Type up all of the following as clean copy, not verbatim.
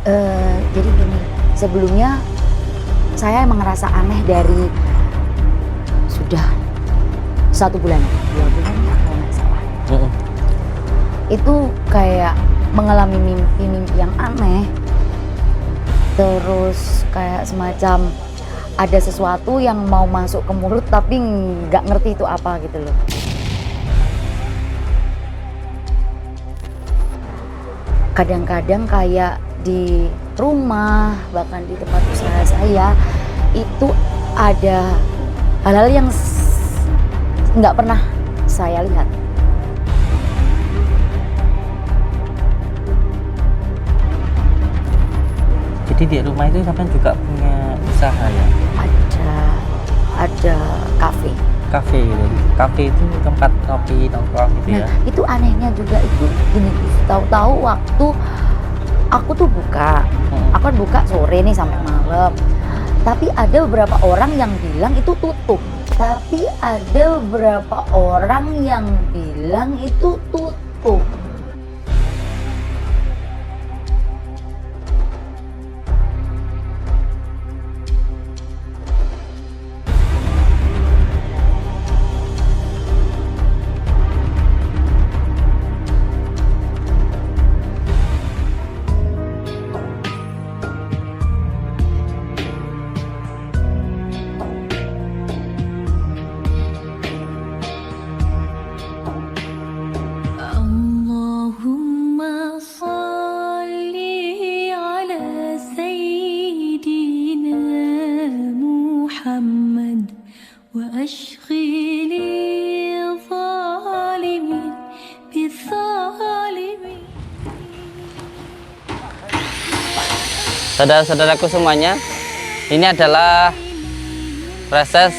Jadi gini, sebelumnya saya emang ngerasa aneh dari sudah 1 bulan, 2 bulan ya kalau nggak salah. Itu kayak mengalami mimpi-mimpi yang aneh. Terus kayak semacam ada sesuatu yang mau masuk ke mulut tapi nggak ngerti itu apa gitu loh. Kadang-kadang kayak di rumah, bahkan di tempat usaha saya, itu ada hal-hal yang nggak pernah saya lihat. Jadi di rumah itu sampean juga punya usaha ya? Ada kafe. Kafe gitu. Kafe itu tempat kopi nongkrong gitu ya? Nah, itu anehnya juga itu gini, tahu-tahu waktu aku tuh buka, aku kan buka sore nih sampai malam. Tapi ada beberapa orang yang bilang itu tutup. Tapi ada beberapa orang yang bilang itu tutup. Allahumma salli ala Sayyidina Muhammad wa ashghili zalimin bizalimin. Saudara-saudaraku semuanya, ini adalah proses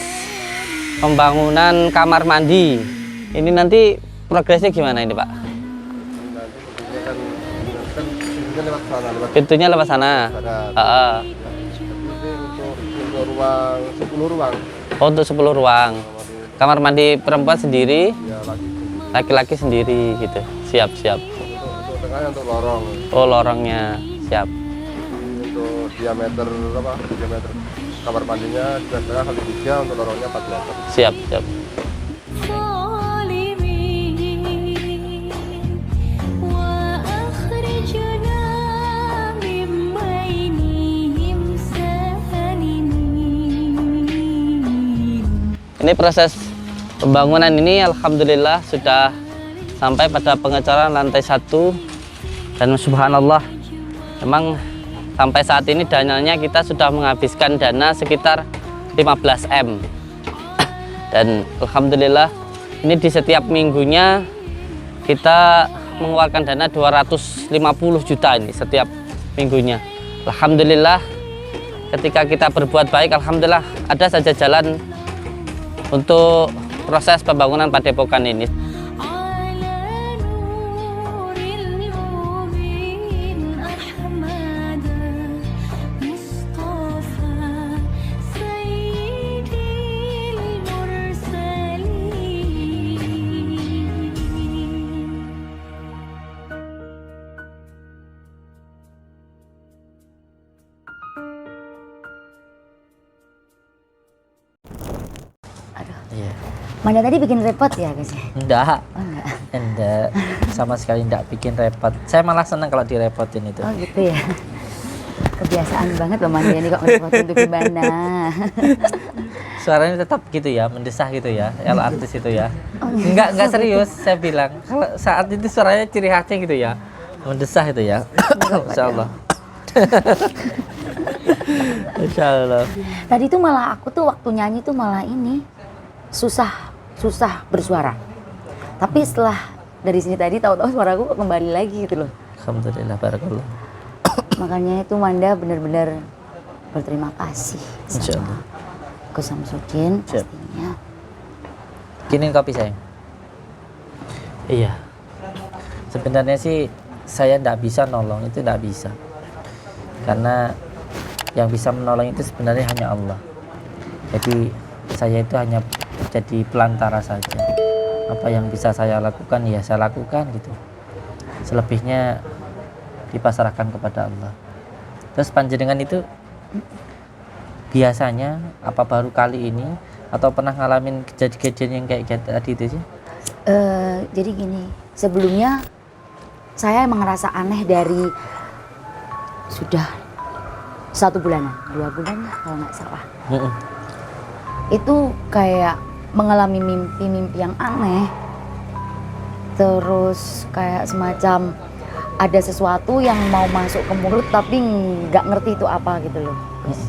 pembangunan kamar mandi. Ini nanti progresnya gimana ini, Pak? Pintunya lewat sana. Untuk ruang 10 ruang. Oh, untuk 10 ruang. Kamar mandi perempuan sendiri, Ya laki-laki sendiri gitu. Siap. untuk tengahnya untuk lorong. Oh, lorongnya siap. Untuk diameter kamar mandinya 2,5 kali 3, untuk lorongnya 4 meter. Siap. Ini proses pembangunan ini alhamdulillah sudah sampai pada pengecoran lantai 1 dan subhanallah memang sampai saat ini dananya kita sudah menghabiskan dana sekitar 15 M dan alhamdulillah ini di setiap minggunya kita mengeluarkan dana 250 juta ini setiap minggunya. Alhamdulillah ketika kita berbuat baik alhamdulillah ada saja jalan untuk proses pembangunan padepokan ini. Iya. Mana tadi bikin repot ya guys? Enggak. Oh enggak. Enggak, sama sekali enggak bikin repot. Saya malah senang kalau direpotin itu. Oh gitu ya. Kebiasaan banget loh Mandi ini kok ngerepotin tuh gimana. Suaranya tetap gitu ya, mendesah gitu ya, kalau artis itu ya. Enggak serius, saya bilang. Kalau saat itu suaranya ciri khasnya gitu ya, mendesah itu ya. Insya Allah. Insya Allah. Tadi tuh malah aku tuh waktu nyanyi tuh malah ini susah bersuara. Tapi setelah dari sini tadi tahu-tahu suaraku kembali lagi gitu loh. Alhamdulillah, barakallah. Makanya itu Manda benar-benar berterima kasih Insya sama Allah. Gus Samsudin Siap. pastinya. Kinin kopi saya. Iya. Sebenarnya sih saya tidak bisa nolong, itu tidak bisa. Karena yang bisa menolong itu sebenarnya hanya Allah. Jadi saya itu hanya jadi pelantara saja. Apa yang bisa saya lakukan ya saya lakukan gitu. Selebihnya dipasrahkan kepada Allah. Terus panjenengan itu biasanya apa baru kali ini atau pernah ngalamin kejadian-kejadian yang kayak gitu tadi itu sih? Jadi gini, sebelumnya saya emang ngerasa aneh dari sudah 1 bulanan, 2 bulan lah kalau nggak salah. Itu kayak mengalami mimpi-mimpi yang aneh. Terus kayak semacam ada sesuatu yang mau masuk ke mulut tapi nggak ngerti itu apa gitu loh. Terus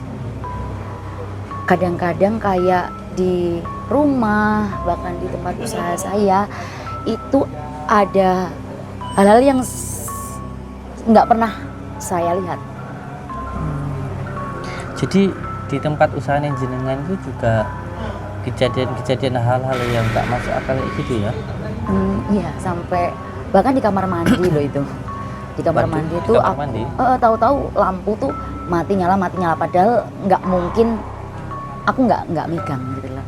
kadang-kadang kayak di rumah, bahkan di tempat usaha saya itu ada hal-hal yang nggak pernah saya lihat. Jadi di tempat usaha jenengan itu juga kejadian-kejadian hal-hal yang nggak masuk akal kayak gitu ya? Iya, sampai bahkan di kamar mandi loh itu. Di kamar Waduh, mandi di itu kamar aku mandi? tahu-tahu lampu tuh mati nyala padahal nggak mungkin, aku nggak megang gitu loh.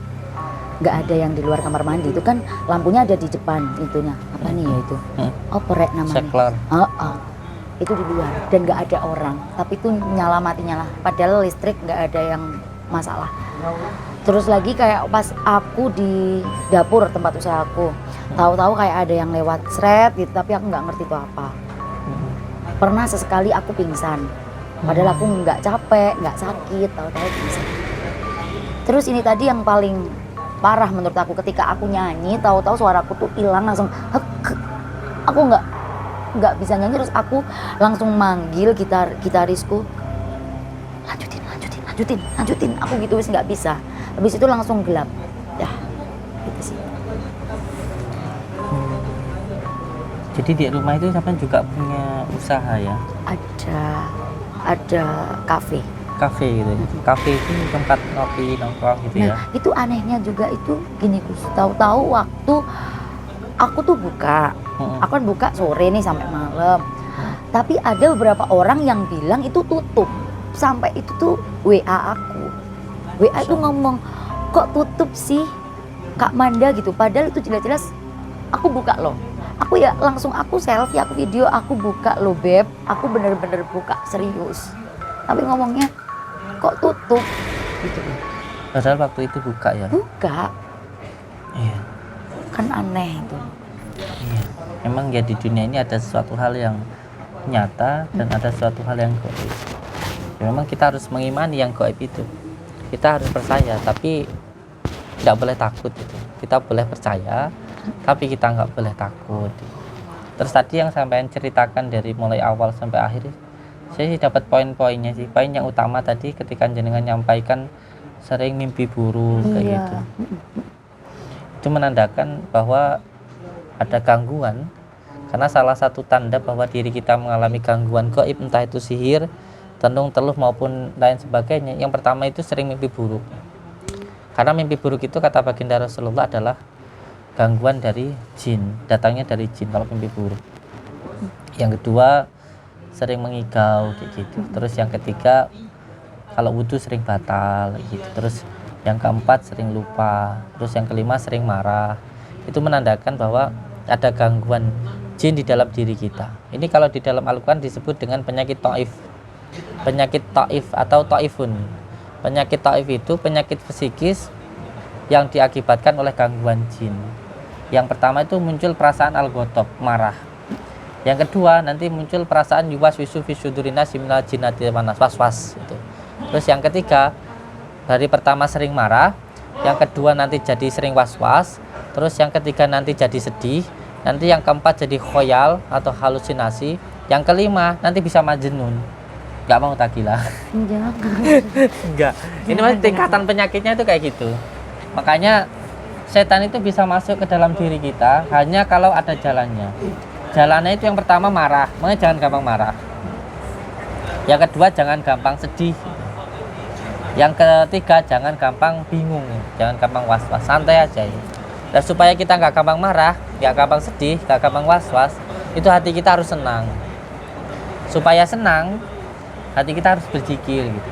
Nggak ada yang di luar kamar mandi, itu kan lampunya ada di depan itunya. Apa nih ya itu? Operate namanya. Seklar. Itu di luar dan nggak ada orang, tapi itu nyala padahal listrik nggak ada yang masalah. Terus lagi kayak pas aku di dapur tempat usaha aku, tahu-tahu kayak ada yang lewat seret gitu, tapi aku nggak ngerti itu apa. Pernah sesekali aku pingsan, padahal aku nggak capek, nggak sakit, tahu-tahu pingsan. Terus ini tadi yang paling parah menurut aku, ketika aku nyanyi, tahu-tahu suaraku tuh hilang langsung. Aku nggak bisa nyanyi, terus aku langsung manggil gitarisku, lanjutin, aku gitu wis nggak bisa. Habis itu langsung gelap, ya gitu sih. Jadi di rumah itu sampai juga punya usaha ya? Ada kafe. Kafe gitu. Kafe itu tempat ngopi nongkrong gitu ya? Nah itu anehnya juga itu gini Gus, tahu-tahu waktu aku tuh buka, aku kan buka sore nih sampai malam. Tapi ada beberapa orang yang bilang itu tutup. Sampai itu tuh WA aku. WA itu ngomong, kok tutup sih Kak Manda gitu. Padahal itu jelas-jelas aku buka loh. Aku ya langsung aku selfie, aku video, aku buka loh Beb. Aku bener-bener buka, serius. Tapi ngomongnya, kok tutup gitu. Padahal waktu itu buka ya? Buka. Iya. Kan aneh itu. Iya. Memang ya di dunia ini ada sesuatu hal yang nyata dan ada sesuatu hal yang gaib. Ya, memang kita harus mengimani yang gaib itu. Kita harus percaya, tapi tidak boleh takut itu. Kita boleh percaya, tapi kita nggak boleh takut. Terus tadi yang sampean ceritakan dari mulai awal sampai akhir, saya sih dapat poin-poinnya sih. Poin yang utama tadi ketika jenengan nyampaikan sering mimpi buruk kayak gitu. Itu menandakan bahwa ada gangguan, karena salah satu tanda bahwa diri kita mengalami gangguan gaib, entah itu sihir, tenung teluh maupun lain sebagainya. Yang pertama itu sering mimpi buruk. Karena mimpi buruk itu kata baginda Rasulullah adalah gangguan dari jin, datangnya dari jin kalau mimpi buruk. Yang kedua sering mengigau kayak gitu. Terus yang ketiga kalau wudhu sering batal gitu. Terus yang keempat sering lupa. Terus yang kelima sering marah. Itu menandakan bahwa ada gangguan jin di dalam diri kita. Ini kalau di dalam Al-Quran disebut dengan penyakit taif. Penyakit taif atau taifun. Penyakit taif itu penyakit psikis yang diakibatkan oleh gangguan jin. Yang pertama itu muncul perasaan al-ghotob, marah. Yang kedua nanti muncul perasaan yuwaswisu fi sudurina minal jinnati wan nas, was-was itu. Terus yang ketiga, dari pertama sering marah, yang kedua nanti jadi sering was-was, terus yang ketiga nanti jadi sedih, nanti yang keempat jadi khoyal atau halusinasi, yang kelima nanti bisa majnun. Nggak mau tak gila? Jangan. Enggak. Ini masih tingkatan penyakitnya itu kayak gitu. Makanya setan itu bisa masuk ke dalam diri kita hanya kalau ada jalannya. Jalannya itu yang pertama marah, makanya jangan gampang marah. Yang kedua jangan gampang sedih. Yang ketiga jangan gampang bingung, jangan gampang was-was, santai aja ya. Dan supaya kita nggak gampang marah, nggak gampang sedih, nggak gampang was-was, itu hati kita harus senang. Supaya senang, hati kita harus berzikir gitu.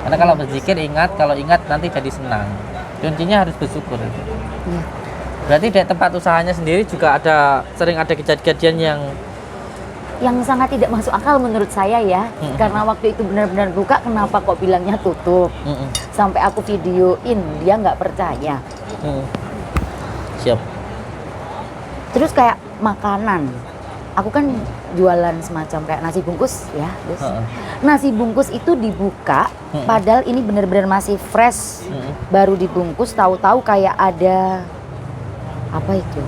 Karena kalau berzikir kalau ingat nanti jadi senang. Kuncinya harus bersyukur gitu. Berarti di tempat usahanya sendiri juga sering ada kejadian yang yang sangat tidak masuk akal menurut saya ya. Karena waktu itu benar-benar buka, kenapa kok bilangnya tutup? Sampai aku videoin, dia nggak percaya. Siap. Terus kayak makanan, aku kan jualan semacam kayak nasi bungkus ya, Gus. Nasi bungkus itu dibuka, padahal ini benar-benar masih fresh, baru dibungkus, tahu-tahu kayak ada apa itu?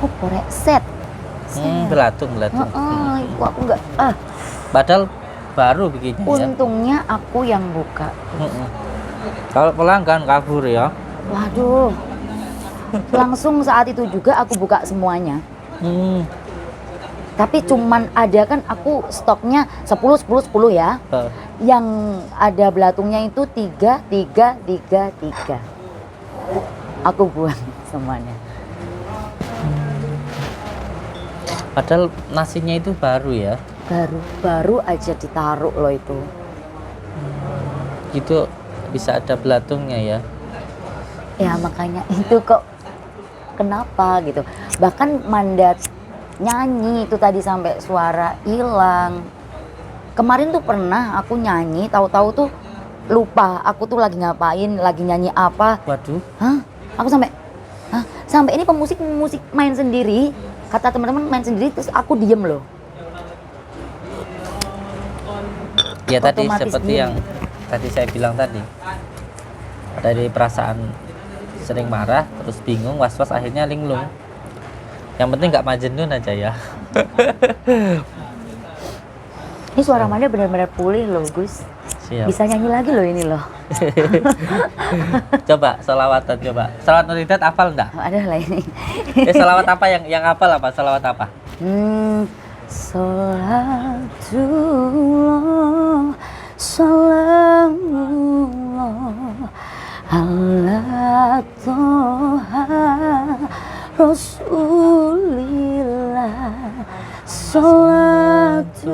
Oh, korek set. Belatung. Ibu aku nggak. Padahal baru bikinnya ya. Untungnya aku yang buka. Kalau pelanggan kabur ya. Waduh. Langsung saat itu juga aku buka semuanya. Tapi cuman ada kan aku stoknya 10 ya. Yang ada belatungnya itu 3. Aku buang semuanya. Padahal nasinya itu baru ya. Baru aja ditaruh loh itu. Gitu bisa ada belatungnya ya. Ya makanya itu kok kenapa gitu. Bahkan mandat nyanyi itu tadi sampai suara hilang. Kemarin tuh pernah aku nyanyi, tahu-tahu tuh lupa aku tuh lagi ngapain, lagi nyanyi apa. Waduh. Aku sampai ini pemusik main sendiri. Kata teman-teman main sendiri, terus aku diem loh. Ya tadi Otomatis seperti diem. yang tadi saya bilang tadi. Dari perasaan sering marah, terus bingung, was-was, akhirnya linglung. Yang penting nggak majnun aja ya. Ini suara Manda benar-benar pulih loh, Gus. Siap. Bisa nyanyi lagi loh ini loh. Coba selawatan coba. Selawat Nuridat hafal enggak? Ada lah ini. Selawat apa yang hafal apa? Selawat apa? Salatullah salamullah ala toha rasulillah salatullah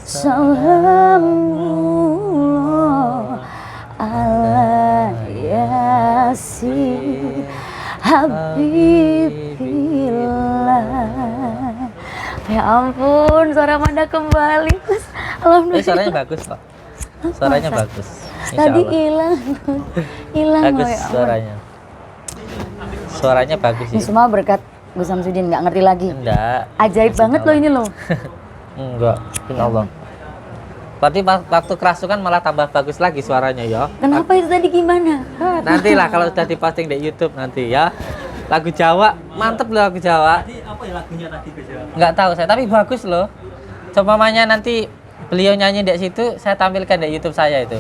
salamullah ala yasin habibillah. Ya ampun, suara Manda kembali, Gus. Alhamdulillah. Suaranya bagus kok. Suaranya Masa? bagus. Insya Tadi Allah. hilang Bagus loh ya Allah. suaranya. Suaranya bagus Ini sih. semua berkat Gus Samsudin, nggak ngerti lagi. Enggak. Ajaib banget loh ini loh. Enggak. Insya Allah. Berarti waktu kerasukan malah tambah bagus lagi suaranya ya. Kenapa itu tadi gimana? Nantilah kalau sudah diposting di YouTube nanti ya. Lagu Jawa, mantep loh lagu Jawa. Apa ya lagunya tadi Gus? Nggak tahu saya, tapi bagus loh. Coba nanti beliau nyanyi di situ, saya tampilkan di YouTube saya itu.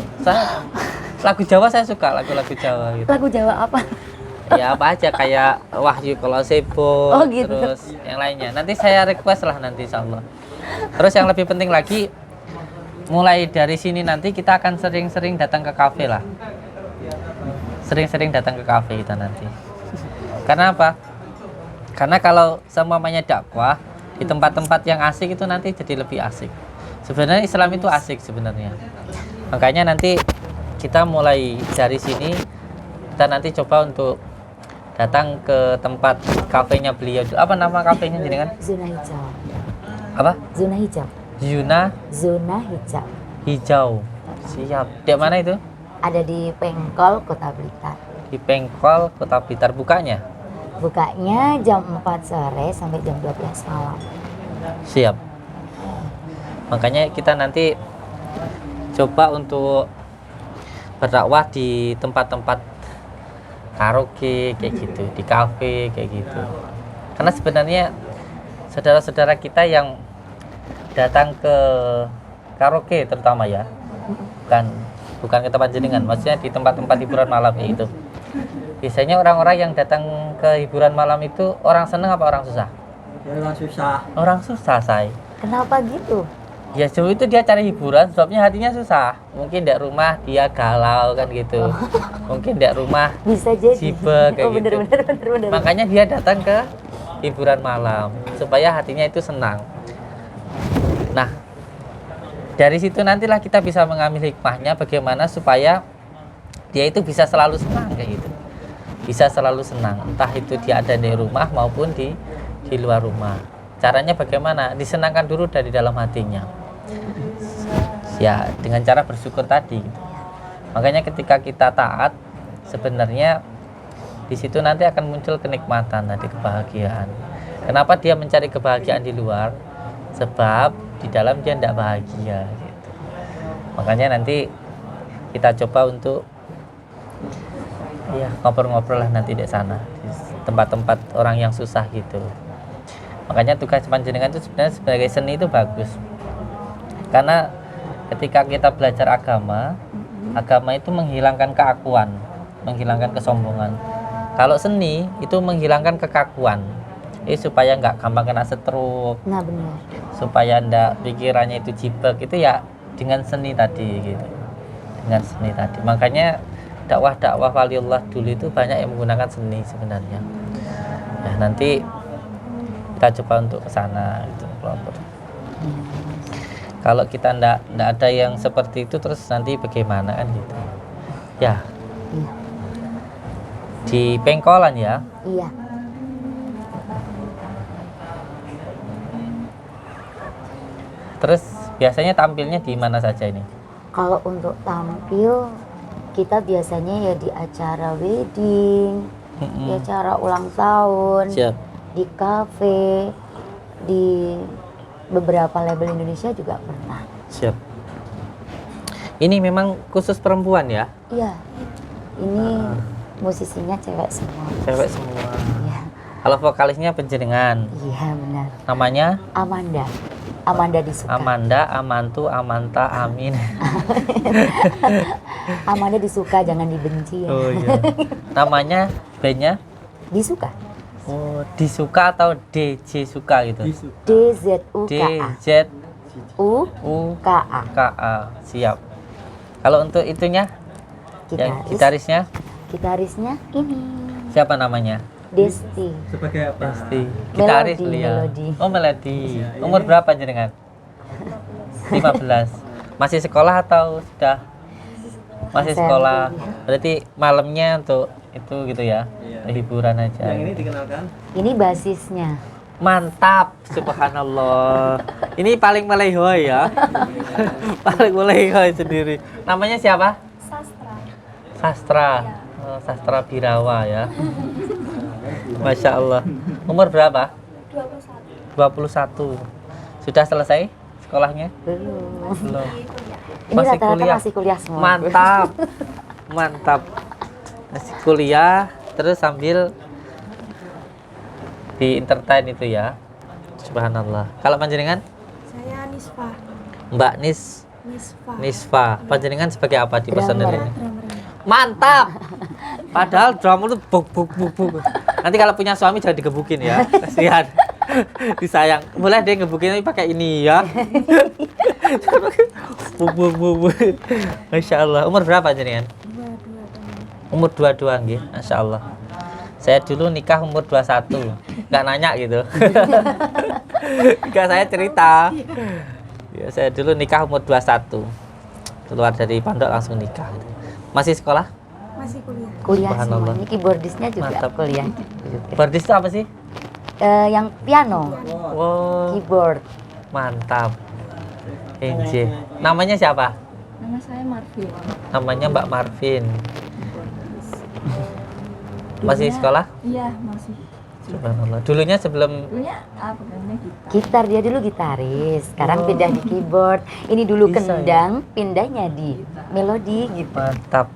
Lagu Jawa saya suka, lagu-lagu Jawa gitu. Lagu Jawa apa? Ya apa aja kayak Wahyu Kolosebo, Oh, gitu. terus yang lainnya. Nanti saya request lah nanti insya Allah. Terus yang lebih penting lagi, mulai dari sini nanti kita akan sering-sering datang ke kafe lah. Sering-sering datang ke kafe kita nanti. Karena apa? Karena kalau semuanya dakwah di tempat-tempat yang asik itu nanti jadi lebih asik. Sebenarnya Islam itu asik sebenarnya. Makanya nanti kita mulai dari sini, kita nanti coba untuk datang ke tempat kafenya beliau. Apa nama kafenya jenengan? Zona hijau. Apa? Zona hijau. Zona hijau. Hijau. Siap. Di mana itu? Ada di Pengkol, Kota Blitar. Di Pengkol, Kota Blitar. Bukanya? Bukanya jam 4 sore sampai jam 12 malam. Siap. Makanya kita nanti coba untuk berdakwah di tempat-tempat karaoke kayak gitu, di kafe kayak gitu. Karena sebenarnya saudara-saudara kita yang datang ke karaoke terutama ya, bukan ke tempat jenengan, maksudnya di tempat-tempat hiburan malam kayak gitu. Biasanya orang-orang yang datang ke hiburan malam itu orang seneng apa orang susah? Orang susah. Orang susah, say. Kenapa gitu? Ya cuma itu dia cari hiburan, sebabnya hatinya susah. Mungkin di rumah dia galau kan gitu. Mungkin di rumah Bisa jadi. sibuk kayak Oh, bener, gitu. bener. Makanya dia datang ke hiburan malam supaya hatinya itu senang. Nah, dari situ nantilah kita bisa mengambil hikmahnya bagaimana supaya dia itu bisa selalu senang kayak gitu. Bisa selalu senang, entah itu dia ada di rumah maupun di luar rumah. Caranya bagaimana? Disenangkan dulu dari dalam hatinya. Ya, dengan cara bersyukur tadi. Gitu. Makanya ketika kita taat, sebenarnya di situ nanti akan muncul kenikmatan tadi, kebahagiaan. Kenapa dia mencari kebahagiaan di luar? Sebab di dalam dia tidak bahagia. Gitu. Makanya nanti kita coba untuk ya ngobrol-ngobrol lah nanti di sana, di tempat-tempat orang yang susah gitu. Makanya tugas panjenengan itu sebenarnya sebagai seni itu bagus. Karena ketika kita belajar agama, agama itu menghilangkan keakuan, menghilangkan kesombongan. Kalau seni itu menghilangkan kekakuan. Supaya nggak gampang kena stroke, Nah benar. supaya ndak pikirannya itu jibek, itu ya dengan seni tadi gitu. Dengan seni tadi. Makanya dakwah-dakwah waliullah dulu itu banyak yang menggunakan seni sebenarnya. Nah, nanti kita coba untuk ke sana gitu, kelompok. Kalau kita ndak ada yang seperti itu, terus nanti bagaimana kan gitu. Ya. Iya. Di Pengkolan ya. Iya. Terus biasanya tampilnya di mana saja ini? Kalau untuk tampil kita biasanya ya di acara wedding, di acara ulang tahun, Siap. di kafe, di beberapa label Indonesia juga pernah. Siap. Ini memang khusus perempuan ya? Iya. Ini musisinya cewek semua. Cewek semua. Iya. Kalau vokalisnya penjenengan. Iya benar. Namanya Amanda. Amanda disuka. Amanda, Amantu, Amanta, Amin. Amanda disuka, jangan dibenci ya. Oh iya. Namanya bandnya? Disuka. Oh, disuka atau DJ suka gitu? D Z U K A. D Z U U K A. K A. Siap. Kalau untuk itunya, yang Gitaris. gitarisnya Gitarisnya ini siapa namanya? Desti. Sebagai apa? Pasti. Gitaris Melody, Lia. Melody. Oh, Melody. Umur berapa jenengan? 15. Masih sekolah atau sudah? Masih SMP, sekolah. ya. Berarti malamnya untuk itu gitu ya. Iya. Hiburan aja. Yang ini dikenalkan? Ini basisnya. Mantap, subhanallah. Ini paling melehoy ya. Paling melehoy sendiri. Namanya siapa? Sastra. Oh, Sastra Birawa ya. Masya Allah. Umur berapa? 21. Sudah selesai sekolahnya? Belum. Belum. Ini rata-rata masih kuliah semua. Mantap. Mantap. Masih kuliah terus sambil di entertain itu ya. Subhanallah. Kalau panjenengan? Saya Nisfa. Mbak Nisfa. Panjenengan sebagai apa di personel ini? Mantap. Padahal drum itu buk buk buk buk. Nanti kalau punya suami jangan digebukin ya. Kasihan. Disayang. Boleh deh ngebukin tapi pakai ini ya. Buk buk buk buk. Masya Allah. Umur berapa jenengan? 22 tahun. Umur 22 nggih. Masya Allah. Saya dulu nikah umur 21. Nggak nanya gitu. Enggak, saya cerita. Ya, saya dulu nikah umur 21. Keluar dari pondok langsung nikah. Masih sekolah? Masih kuliah. Kuliah Subhanallah. semua. Ini keyboardisnya juga Mantap. kuliah. Bardis itu apa sih? Yang piano, Wow, keyboard. mantap. Enje. Namanya siapa? Nama saya Marvin. Namanya Mbak Marvin. Masih sekolah? Iya, masih. Subhanallah. Dulunya sebelum Dulunya apa namanya kita? Gitar, dia dulu gitaris. Sekarang pindah di keyboard. Ini dulu Bisa, kendang, pindahnya di melodi gitu. mantap.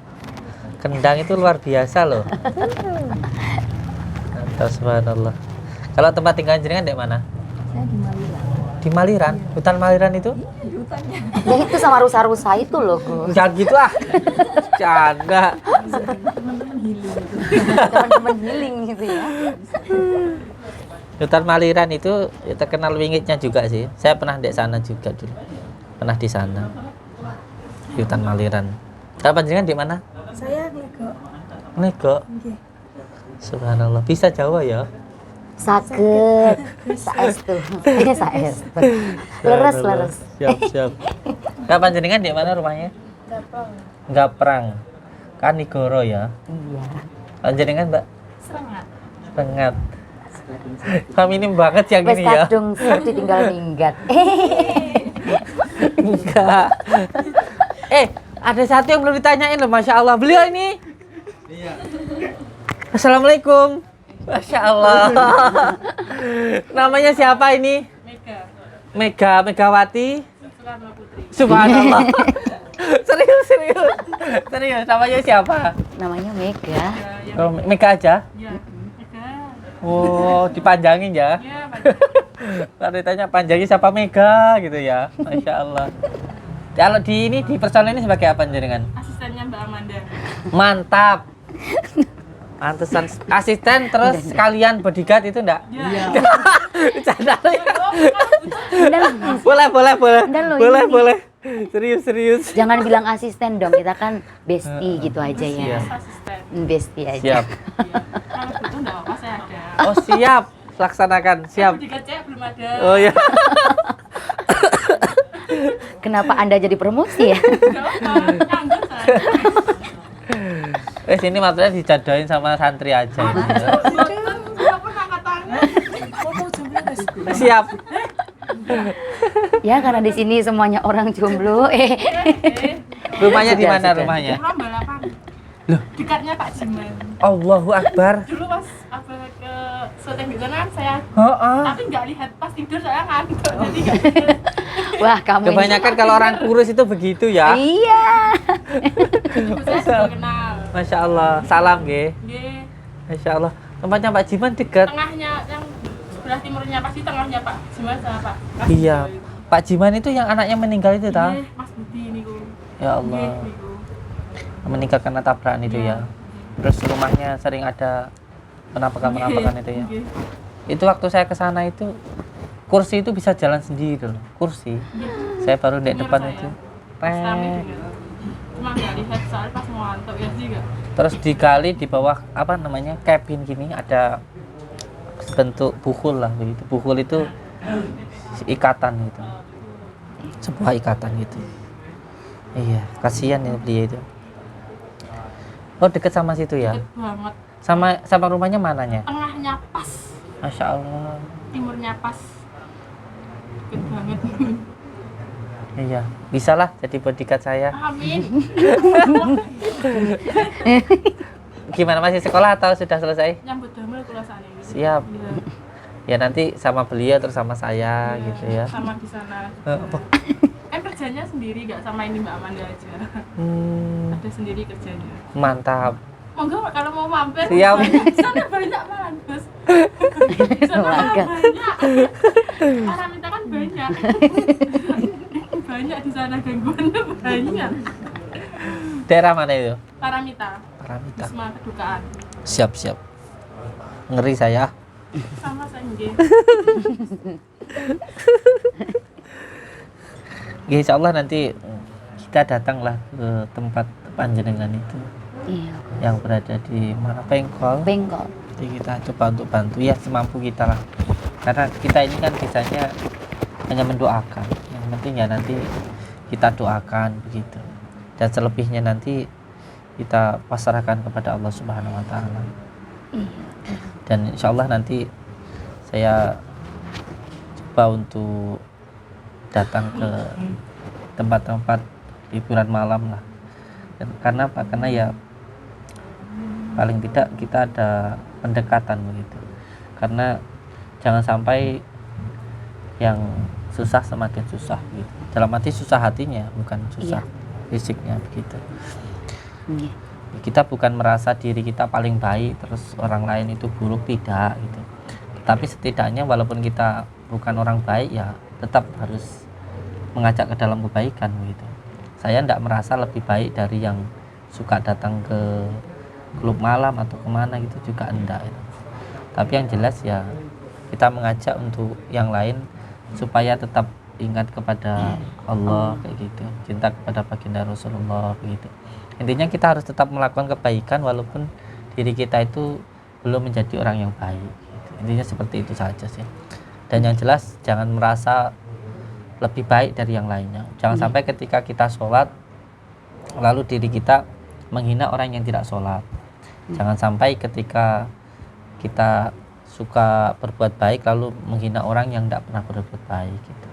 Kendang itu luar biasa loh. Mantap, subhanallah. Kalau tempat tinggal jenengan di mana? Saya di Malila. Di Maliran. Hutan Maliran itu? Di hutannya. Ya itu sama rusa-rusa itu loh, Gus. Jangan gitu ah. Canda. Teman-teman healing itu. Teman-teman healing gitu ya. Hutan Maliran itu ya terkenal wingitnya juga sih. Saya pernah di sana juga dulu. Pernah di sana. Di Hutan Maliran. Kalau panjenengan di mana? Saya Lego. Nego. Oke. Subhanallah. Bisa Jawa ya? Sakit. Saestu. Saestu. Leres. Siap, siap. Kalau panjenengan di mana rumahnya? Gaprang. Kanigoro ya. Iya. Panjenengan, Mbak? Serengat. Sengat. Feminim banget yang Wes ini ya. kadung ser ditinggal minggat. Enggak. Ada satu yang belum ditanyain loh, Masya Allah. Beliau ini. Assalamualaikum. Masya Allah. Namanya siapa ini? Megawati. Subhanallah. Serius. Namanya siapa? Namanya Mega. Oh, Mega aja? Oh, dipanjangin ya? Kalau ditanya panjangin siapa Mega gitu ya. Masya Allah. Kalau di ini di personel ini sebagai apa jenengan? Asistennya Mbak Amanda. Mantap. Pantesan asisten terus sekalian bodyguard itu enggak? Iya. Bercanda. Udah, Boleh. loh, Boleh. Serius. jangan bilang asisten dong, kita kan bestie gitu aja ya. Asisten. Bestie aja. Siap. Kalau butuh enggak apa saya ada. Oh, siap. Laksanakan. Siap. Jika cek belum ada. Oh ya. Kenapa Anda jadi promosi ya? Enggak apa, nyanggung saya. Sini materinya dijadoin sama santri aja. Saya pun angkat tangan. Siap. Ya karena di sini semuanya orang jomblo. Rumahnya di mana Sudah. rumahnya? Pulang balapan. Loh. Dekatnya Pak Jiman. Allahu Akbar. Dulu pas abang ke syuting di sana kan saya Heeh. tapi nggak lihat pas tidur saya ngantuk jadi nggak lihat. Wah, kamu ini- Kebanyakan kalau orang kurus itu begitu ya. Iya. Ibu saya juga kenal. Masya Allah. Salam nggih. Nggih. Masya Allah. Tempatnya Pak Jiman dekat. Tengahnya yang sebelah timurnya pasti tengahnya Pak Jiman sama Pak. Iya. Pak Jiman itu yang anaknya meninggal itu tahu? Nggih, Mas Budi niku. Ya Nggih, Allah. niku. Meninggal karena tabrakan itu ya. Terus rumahnya sering ada penampakan-penampakan itu ya. Nggih. Itu waktu saya ke sana itu kursi itu bisa jalan sendiri loh. Kursi. Saya baru di depan Saya. itu. Pas rame Tek. juga. Cuma nggak lihat soalnya pas mau ngantuk ya sih nggak. Terus digali di bawah apa namanya cabin gini ada bentuk buhul lah begitu. Buhul itu ikatan gitu. Sebuah ikatan gitu. Iya, kasihan ya dia itu. Oh, deket sama situ ya? Deket banget. Sama rumahnya mananya? Tengahnya pas, Masya Allah. timurnya pas. Deket banget. Iya, bisalah jadi bodyguard saya. Amin. Gimana, masih sekolah atau sudah selesai? Nyambut damel kula sana. Siap. Iya. Ya nanti sama beliau terus sama saya gitu ya. Sama di sana. Apa? Kan kerjanya sendiri, nggak sama ini Mbak Amanda aja. Ada sendiri kerjanya. Mantap. Monggo Pak, kalau mau mampir. Siap. Sana banyak banget, Bos. Sana Makan. banyak. Orang minta kan banyak. Banyak di sana gangguannya banyak. Daerah mana itu? Paramita, Paramita. Wisma Kedukaan. Siap. Ngeri saya. Sama saya nggih. Ya, insya Allah nanti kita datanglah ke tempat panjenengan itu Iya. yang berada di mana, Bengkol. Bengkol. Jadi kita coba untuk bantu ya semampu kita lah. Karena kita ini kan bisanya hanya mendoakan. Yang penting ya nanti kita doakan begitu. Dan selebihnya nanti kita pasrahkan kepada Allah Subhanahu wa taala. Dan insya Allah nanti saya coba untuk datang ke tempat-tempat hiburan malam lah. Dan karena apa? Karena ya paling tidak kita ada pendekatan begitu. Karena jangan sampai yang susah semakin susah gitu. Dalam arti susah hatinya, bukan susah fisiknya begitu. Iya. Kita bukan merasa diri kita paling baik terus orang lain itu buruk, tidak gitu. Tapi setidaknya walaupun kita bukan orang baik ya tetap harus mengajak ke dalam kebaikan gitu. Saya tidak merasa lebih baik dari yang suka datang ke klub malam atau kemana gitu, juga enggak gitu. Tapi yang jelas ya kita mengajak untuk yang lain supaya tetap ingat kepada Allah kayak gitu, cinta kepada baginda Rasulullah begitu. Intinya kita harus tetap melakukan kebaikan walaupun diri kita itu belum menjadi orang yang baik gitu. Intinya seperti itu saja sih. Dan yang jelas jangan merasa lebih baik dari yang lainnya. Jangan sampai ketika kita sholat lalu diri kita menghina orang yang tidak sholat. Jangan sampai ketika kita suka berbuat baik lalu menghina orang yang tidak pernah berbuat baik gitu.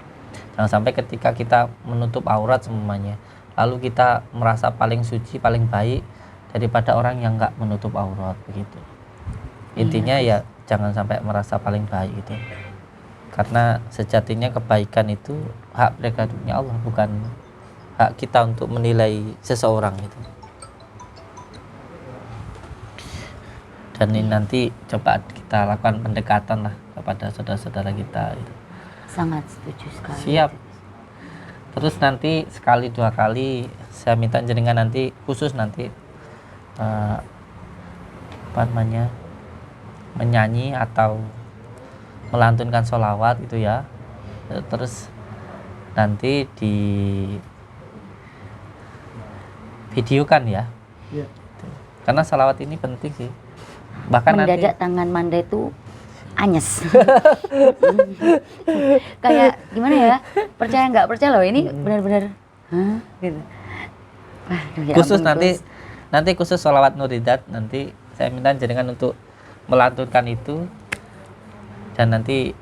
Jangan sampai ketika kita menutup aurat semuanya lalu kita merasa paling suci, paling baik daripada orang yang nggak menutup aurat begitu. Intinya ya jangan sampai merasa paling baik gitu. Karena sejatinya kebaikan itu hak prerogatifnya Allah, bukan hak kita untuk menilai seseorang gitu. Dan ini nanti coba kita lakukan pendekatan lah kepada saudara-saudara kita gitu. Sangat setuju sekali. Siap. Terus nanti sekali 2 kali saya minta jenengan nanti khusus nanti apa namanya menyanyi atau melantunkan sholawat itu ya. Terus nanti di videokan ya. Iya. Karena sholawat ini penting sih. Bahkan Mendadak nanti tangan Manda itu anyes. Kayak gimana ya? Percaya nggak percaya loh ini benar-benar. Hah? Gitu. Waduh, ya khusus ampun, Gus. nanti khusus sholawat Nuridat nanti saya minta jenengan untuk melantunkan itu dan nanti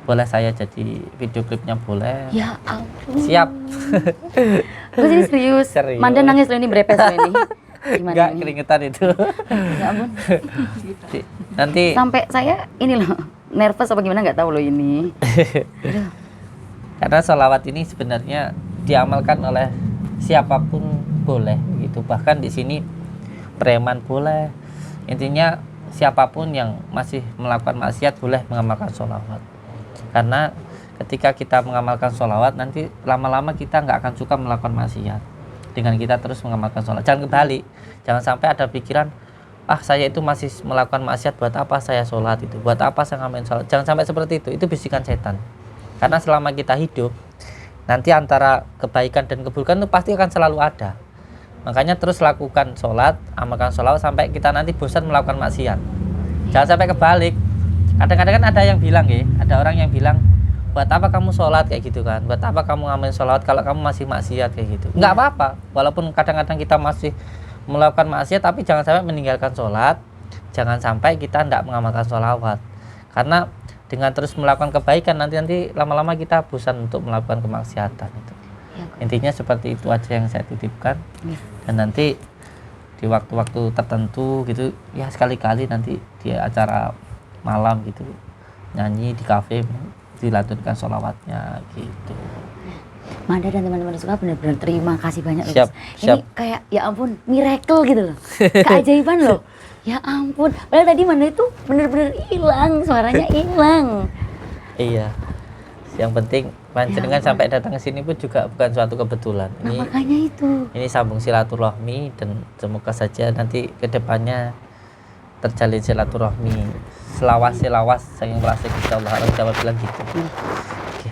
boleh saya jadi video klipnya boleh. Ya ampun. Siap. Gus ini serius. Serius. Manda nangis loh ini berepes loh ini. Gimana Enggak ini? keringetan itu. Ya ampun. Nanti Sampai saya ini loh nervous apa gimana nggak tahu loh ini. Aduh. karena sholawat ini sebenarnya diamalkan oleh siapapun boleh gitu. Bahkan di sini preman boleh. Intinya siapapun yang masih melakukan maksiat boleh mengamalkan sholawat. Karena ketika kita mengamalkan sholawat nanti lama-lama kita nggak akan suka melakukan maksiat dengan kita terus mengamalkan sholat. Jangan kebalik, jangan sampai ada pikiran saya itu masih melakukan maksiat, buat apa saya sholat itu, buat apa saya ngamalin sholat. Jangan sampai seperti itu bisikan setan. Karena selama kita hidup nanti antara kebaikan dan keburukan itu pasti akan selalu ada. Makanya terus lakukan sholat, amalkan sholawat sampai kita nanti bosan melakukan maksiat. Jangan sampai kebalik. Kadang-kadang kan ada yang bilang ada orang yang bilang, buat apa kamu sholat kayak gitu kan, buat apa kamu ngamalin sholawat kalau kamu masih maksiat kayak gitu. Nggak apa-apa, walaupun kadang-kadang kita masih melakukan maksiat, tapi jangan sampai meninggalkan sholat, jangan sampai kita tidak mengamalkan sholawat. Karena dengan terus melakukan kebaikan nanti lama-lama kita bosan untuk melakukan kemaksiatan itu. Ya, Intinya seperti itu aja yang saya titipkan. Ya. Dan nanti di waktu-waktu tertentu gitu ya sekali-kali nanti di acara malam gitu nyanyi di kafe dilantunkan sholawatnya gitu. Manda dan teman-teman suka benar-benar terima kasih banyak loh. Siap, Gus. siap. Ini kayak ya ampun miracle gitu loh. Keajaiban loh. Ya ampun. Padahal tadi Manda itu benar-benar hilang, suaranya hilang. Iya. Yang penting panjenengan Ya, sampai datang ke sini pun juga bukan suatu kebetulan. Nah makanya itu. Ini sambung silaturahmi dan semoga saja nanti kedepannya terjalin silaturahmi selawas saking merasa insyaallah Allah jawab bilang gitu. Oke.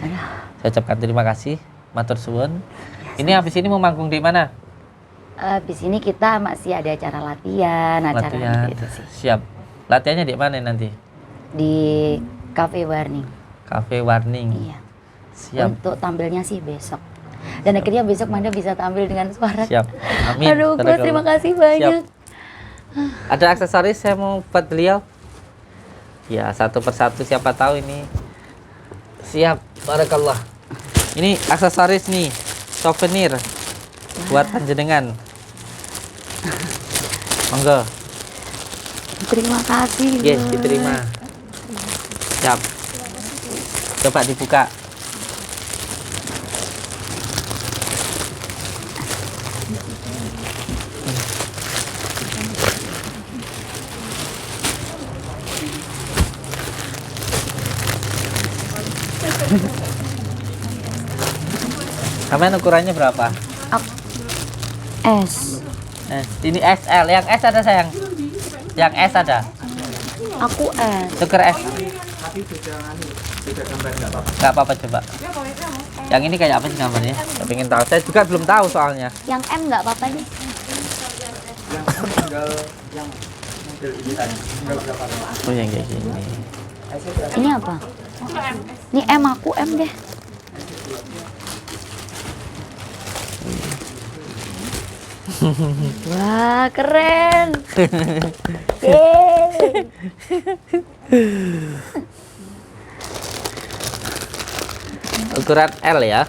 Saya ucapkan terima kasih, matur suwun. Ini habis ini mau manggung di mana? Habis ini kita masih ada acara latihan, Latihan. gitu sih. Siap. Latihannya di mana nanti? Di Cafe Warning. Cafe Warning. Iya. Siap. Untuk tampilnya sih besok. Dan akhirnya besok Manda bisa tampil dengan suara. Siap. Amin. Aduh, Gus, terima kasih banyak. Ada aksesoris saya mau buat beliau. Ya, satu persatu siapa tahu ini. Siap, barakallah. Ini aksesoris nih, souvenir buat panjenengan. Monggo. Terima kasih. Yes, Gus. diterima. Siap. Coba dibuka. Kamen ukurannya berapa? S. Ini XL, yang S ada sayang. Yang S ada. Aku S. Tuker S. Gak apa-apa coba. Yang ini kayak apa sih gambarnya? Saya pengen tahu. Saya juga belum tahu soalnya. Yang M nggak apa-apa nih. Oh yang kayak gini. Ini apa? Ini M, aku M deh. Wah, keren. Yeay. Ukuran L ya.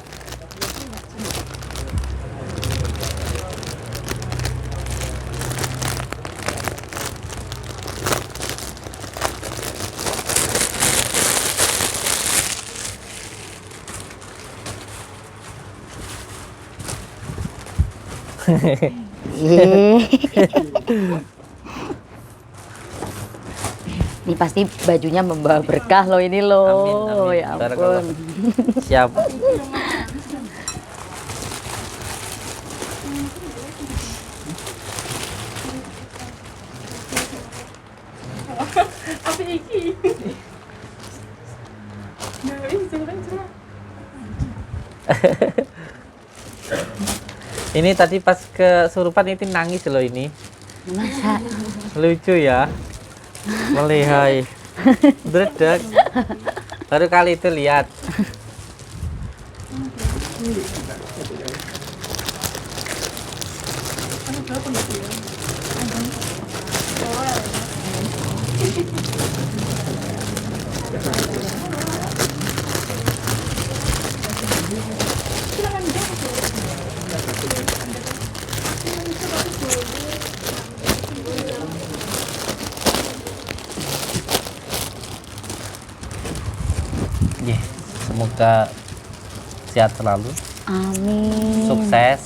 Yeay. Ini pasti bajunya membawa berkah loh ini loh. Amin, amin. Ya Barakallah. ampun. Siap. Apa iki? Nah, ini curang. Ini tadi pas kesurupan itu nangis loh ini. Masa Lucu ya. Melihai. Dredeg. Baru kali itu lihat. Yeah, semoga sehat selalu, amin. sukses,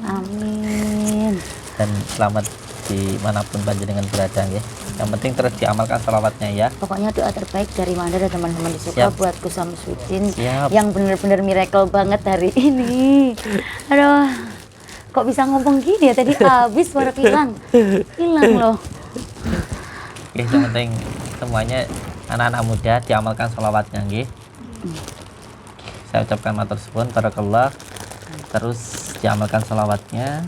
Amin. dan selamat dimanapun panjenengan berada ya. Yang penting terus diamalkan salawatnya ya. Pokoknya doa terbaik dari Manda dan teman-teman di Suka Siap. buat Gus Samsudin Siap. yang bener-bener miracle banget hari ini. Aduh, kok bisa ngomong gini ya tadi habis baru hilang loh. Oke, yang penting semuanya anak-anak muda diamalkan salawatnya nggih. Saya ucapkan matur suwun barakallah. Terus diamalkan salawatnya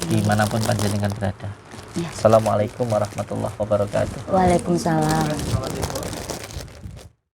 dimanapun panjenengan berada. Ya. Assalamualaikum warahmatullahi wabarakatuh. Waalaikumsalam.